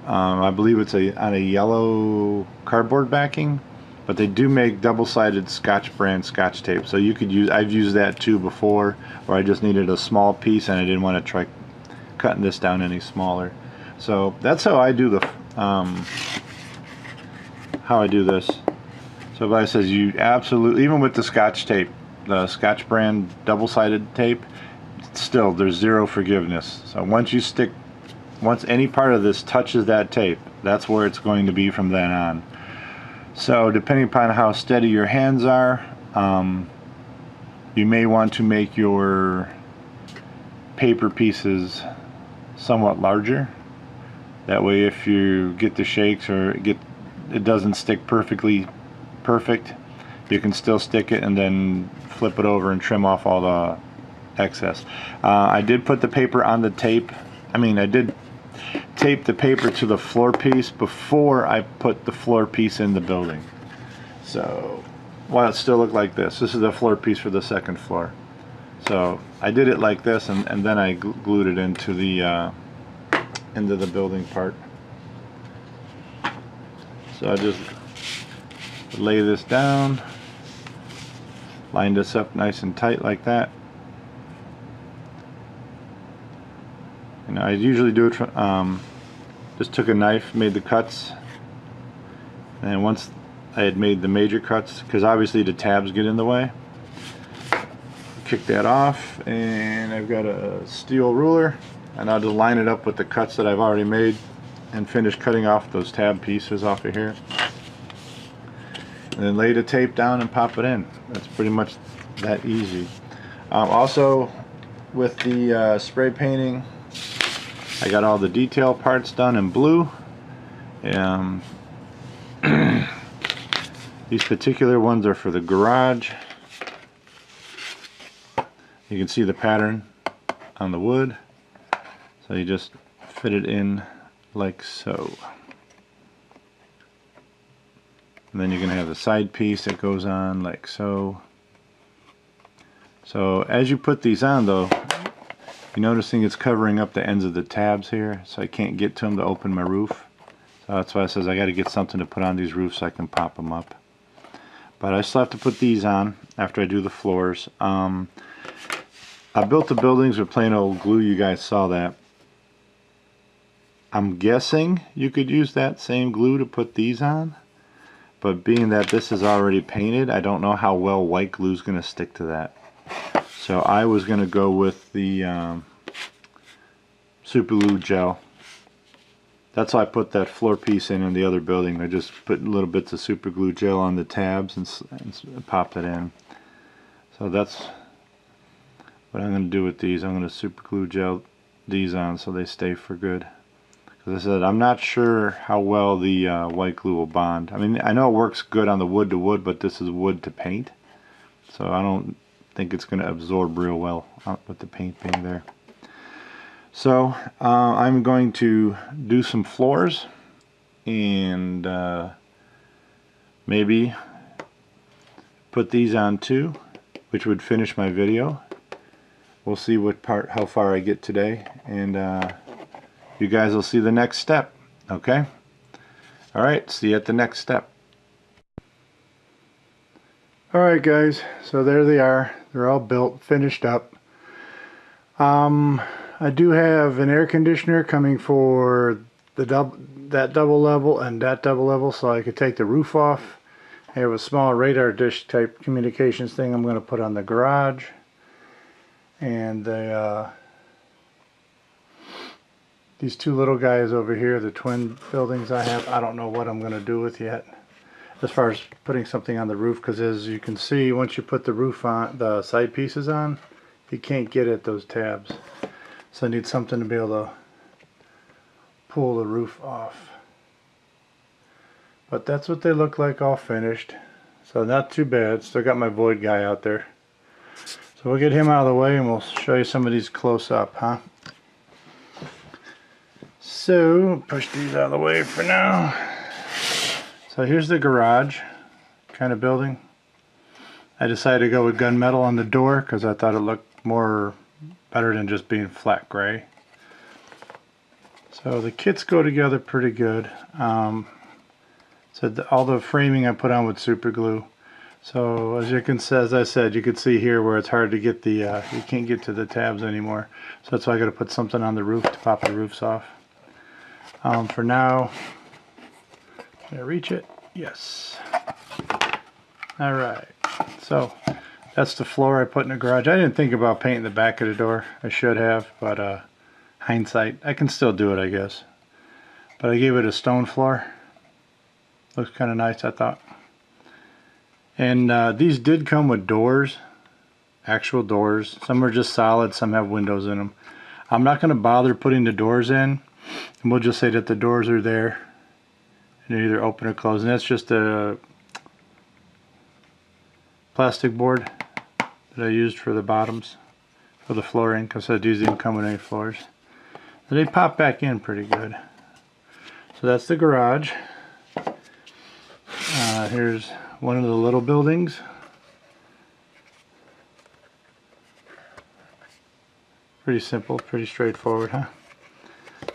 I believe it's on a yellow cardboard backing, but they do make double-sided Scotch brand Scotch tape. So you could use, I've used that too before, where I just needed a small piece and I didn't want to try cutting this down any smaller. So that's how I do this. So if I says, you absolutely, even with the Scotch tape, the Scotch brand double-sided tape, still there's 0 forgiveness. So once any part of this touches that tape, that's where it's going to be from then on. So depending upon how steady your hands are, you may want to make your paper pieces somewhat larger. That way if you get the shakes or it doesn't stick perfect, you can still stick it and then flip it over and trim off all the excess. I did put the paper on the tape. I did tape the paper to the floor piece before I put the floor piece in the building. So while it still looked like this is the floor piece for the second floor. So I did it like this, and then I glued it into the building part. So I just lay this down, line this up nice and tight like that. And I usually do it from, just took a knife, made the cuts, and once I had made the major cuts, because obviously the tabs get in the way, kick that off, and I've got a steel ruler, and I'll just line it up with the cuts that I've already made and finish cutting off those tab pieces off of here, and then lay the tape down and pop it in. That's pretty much that easy. Also, with the spray painting, I got all the detail parts done in blue. These particular ones are for the garage. You can see the pattern on the wood, so you just fit it in like so. And then you're going to have the side piece that goes on like so. So as you put these on though, you're noticing it's covering up the ends of the tabs here, so I can't get to them to open my roof. So that's why it says I got to get something to put on these roofs so I can pop them up. But I still have to put these on after I do the floors. I built the buildings with plain old glue. You guys saw that. I'm guessing you could use that same glue to put these on, but being that this is already painted, I don't know how well white glue is going to stick to that. So I was going to go with the super glue gel. That's why I put that floor piece in the other building. I just put little bits of super glue gel on the tabs and popped it in. So that's what I'm going to do with these. I'm going to super glue gel these on so they stay for good. Because I said, I'm not sure how well the white glue will bond. I mean, I know it works good on the wood to wood, but this is wood to paint. So I don't think it's going to absorb real well with the paint being there. So I'm going to do some floors and maybe put these on too, which would finish my video. We'll see how far I get today, and you guys will see the next step. Okay? Alright, see you at the next step. Alright guys, so there they are. They're all built, finished up. I do have an air conditioner coming for that double level and that double level, so I could take the roof off. I have a small radar dish type communications thing I'm going to put on the garage. And these two little guys over here, the twin buildings I have, I don't know what I'm going to do with yet as far as putting something on the roof, because as you can see, once you put the roof on, the side pieces on, you can't get at those tabs. So I need something to be able to pull the roof off. But that's what they look like all finished. So not too bad. Still got my void guy out there. So we'll get him out of the way and we'll show you some of these close up, huh? So push these out of the way for now. So here's the garage kind of building. I decided to go with gunmetal on the door because I thought it looked better than just being flat gray. So the kits go together pretty good. So all the framing I put on with super glue. So as I said, you can see here where it's hard to get the, you can't get to the tabs anymore. So that's why I got to put something on the roof to pop the roofs off. For now, can I reach it? Yes. Alright, so that's the floor I put in the garage. I didn't think about painting the back of the door. I should have, but hindsight, I can still do it, I guess. But I gave it a stone floor. Looks kind of nice, I thought. And these did come with doors, actual doors. Some are just solid, some have windows in them. I'm not going to bother putting the doors in. And we'll just say that the doors are there. And they're either open or closed. And that's just a plastic board that I used for the bottoms, for the flooring, because these didn't come with any floors. So they pop back in pretty good. So that's the garage. Here's one of the little buildings. Pretty simple, pretty straightforward, huh?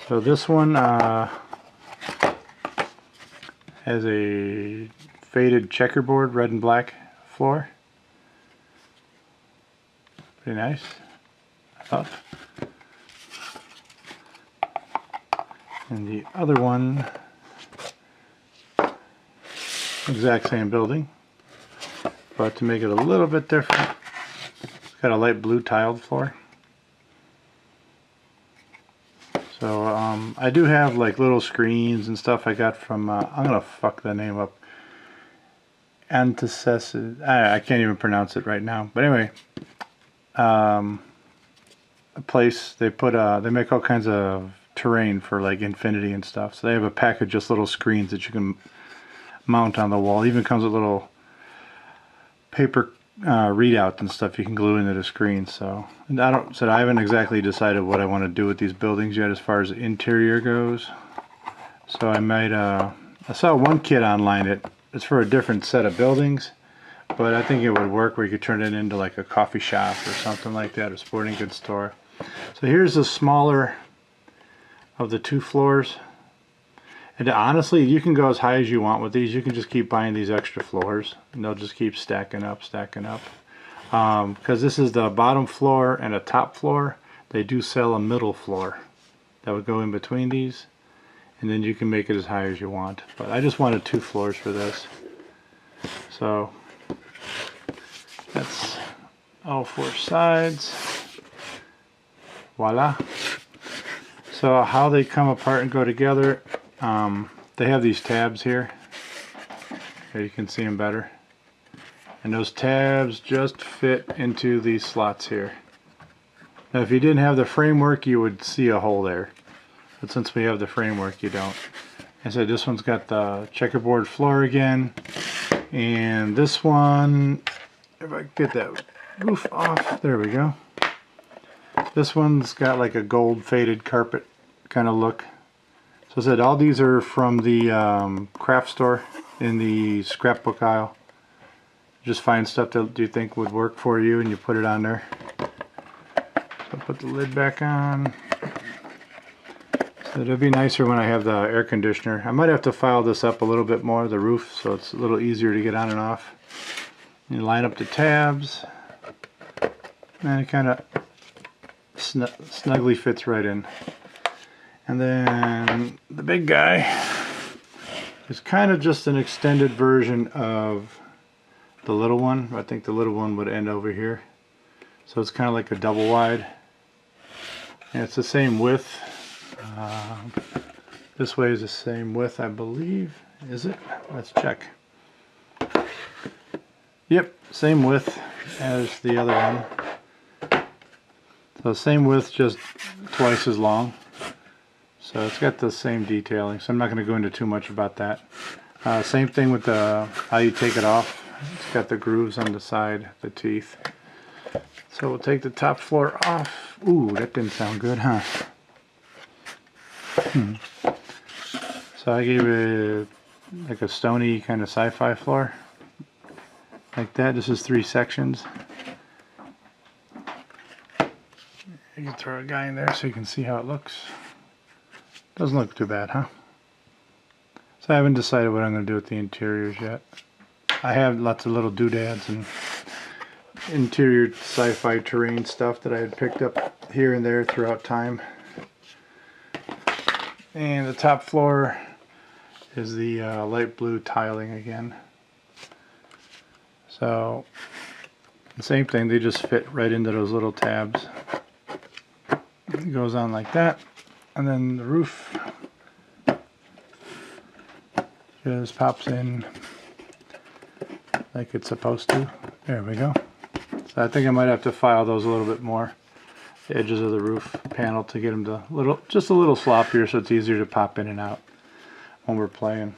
So this one has a faded checkerboard, red and black floor. Pretty nice, I thought. And the other one, exact same building, but to make it a little bit different, it's got a light blue tiled floor. So I do have like little screens and stuff I got from, I'm gonna fuck the name up, Antecesses, I can't even pronounce it right now, but anyway, a place they put, they make all kinds of terrain for like Infinity and stuff, so they have a pack of just little screens that you can mount on the wall. It even comes with little paper readouts and stuff you can glue into the screen. So I haven't exactly decided what I want to do with these buildings yet as far as the interior goes. So I might I saw one kit online, it's for a different set of buildings, but I think it would work where you could turn it into like a coffee shop or something like that, or sporting goods store. So here's the smaller of the two floors. And honestly, you can go as high as you want with these. You can just keep buying these extra floors, and they'll just keep stacking up. Because this is the bottom floor and a top floor, they do sell a middle floor that would go in between these, and then you can make it as high as you want. But I just wanted 2 floors for this. So that's all 4 sides. Voila. So how they come apart and go together, they have these tabs here. Here you can see them better. And those tabs just fit into these slots here. Now if you didn't have the framework, you would see a hole there. But since we have the framework, you don't. I said this one's got the checkerboard floor again. And this one, if I get that roof off, there we go. This one's got like a gold faded carpet kind of look. So I said all these are from the craft store in the scrapbook aisle. Just find stuff that you think would work for you and you put it on there. So put the lid back on. So it'll be nicer when I have the air conditioner. I might have to file this up a little bit more, the roof, so it's a little easier to get on and off. You line up the tabs and it kind of snugly fits right in. And then the big guy is kind of just an extended version of the little one. I think the little one would end over here. So it's kind of like a double wide. And it's the same width. This way is the same width, I believe. Is it? Let's check. Yep, same width as the other one. So same width, just twice as long. So it's got the same detailing, so I'm not going to go into too much about that. Same thing with how you take it off. It's got the grooves on the side, the teeth. So we'll take the top floor off. Ooh, that didn't sound good, huh? So I gave it like a stony kind of sci-fi floor. Like that. This is 3 sections. You can throw a guy in there so you can see how it looks. Doesn't look too bad, huh? So I haven't decided what I'm going to do with the interiors yet. I have lots of little doodads and interior sci-fi terrain stuff that I had picked up here and there throughout time. And the top floor is the light blue tiling again. So the same thing, they just fit right into those little tabs. It goes on like that. And then the roof just pops in like it's supposed to. There we go. So I think I might have to file those a little bit more, the edges of the roof panel, to get them to just a little sloppier so it's easier to pop in and out when we're playing.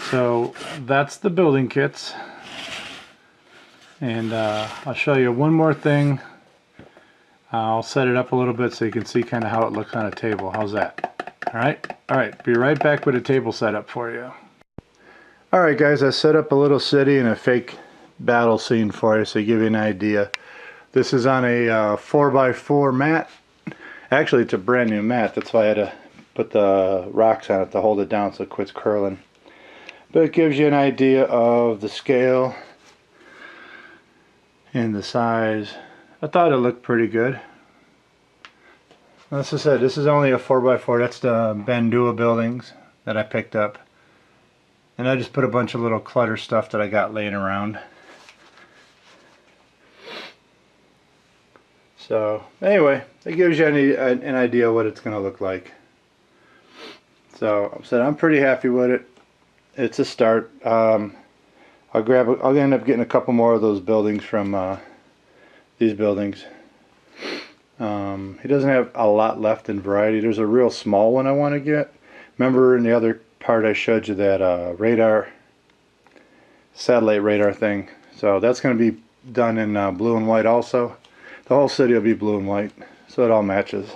So that's the building kits. And I'll show you one more thing. I'll set it up a little bit so you can see kind of how it looks on a table. How's that? Alright, be right back with a table setup for you. Alright guys, I set up a little city and a fake battle scene for you so to give you an idea. This is on a 4x4 mat Actually, it's a brand new mat. That's why I had to put the rocks on it to hold it down so it quits curling. But it gives you an idea of the scale and the size. I thought it looked pretty good. As I said, this is only a 4x4. That's the Bandua buildings that I picked up. And I just put a bunch of little clutter stuff that I got laying around. So anyway, it gives you an idea what it's going to look like. So I'm pretty happy with it. It's a start. I'll end up getting a couple more of those buildings from these buildings. He doesn't have a lot left in variety. There's a real small one I want to get. Remember in the other part I showed you that satellite radar thing. So that's going to be done in blue and white also. The whole city will be blue and white, so it all matches.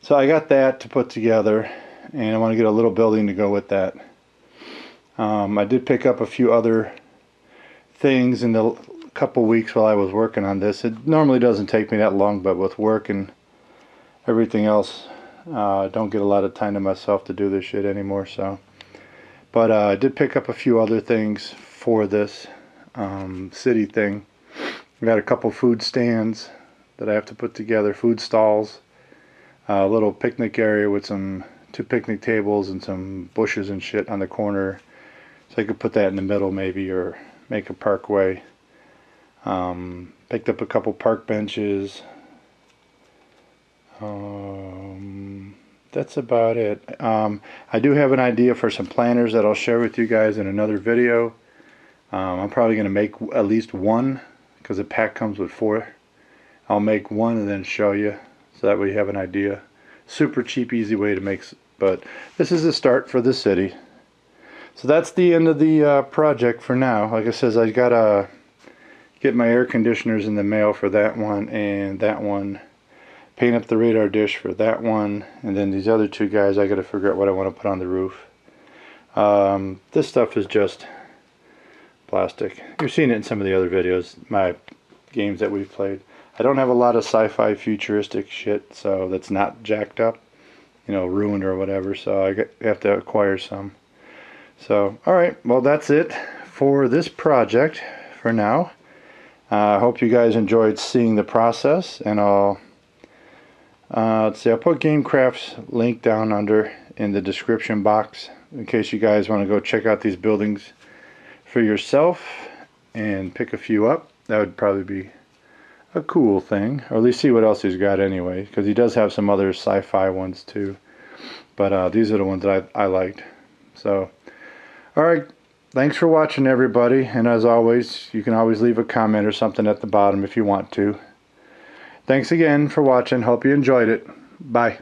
So I got that to put together, and I want to get a little building to go with that. I did pick up a few other things in the couple weeks while I was working on this. It normally doesn't take me that long, but with work and everything else, I don't get a lot of time to myself to do this shit anymore. So, but I did pick up a few other things for this city thing. I got a couple food stands that I have to put together, food stalls, a little picnic area with two picnic tables and some bushes and shit on the corner, so I could put that in the middle maybe, or make a parkway. Picked up a couple park benches. That's about it. I do have an idea for some planners that I'll share with you guys in another video. I'm probably going to make at least one, because the pack comes with 4. I'll make one and then show you, so that way you have an idea. Super cheap, easy way to make, but this is the start for the city. So that's the end of the project for now. Like I said, I gotta get my air conditioners in the mail for that one and that one. Paint up the radar dish for that one, and then these other 2 guys I gotta figure out what I want to put on the roof. This stuff is just plastic. You've seen it in some of the other videos, my games that we've played. I don't have a lot of sci-fi futuristic shit, so that's not jacked up, you know, ruined or whatever, so I have to acquire some. So, alright, well that's it for this project for now. I hope you guys enjoyed seeing the process, and let's see, I'll put Gamecraft's link down under in the description box in case you guys want to go check out these buildings for yourself and pick a few up. That would probably be a cool thing, or at least see what else he's got anyway, because he does have some other sci-fi ones too, but these are the ones that I liked. So alright, thanks for watching everybody, and as always, you can always leave a comment or something at the bottom if you want to. Thanks again for watching. Hope you enjoyed it. Bye.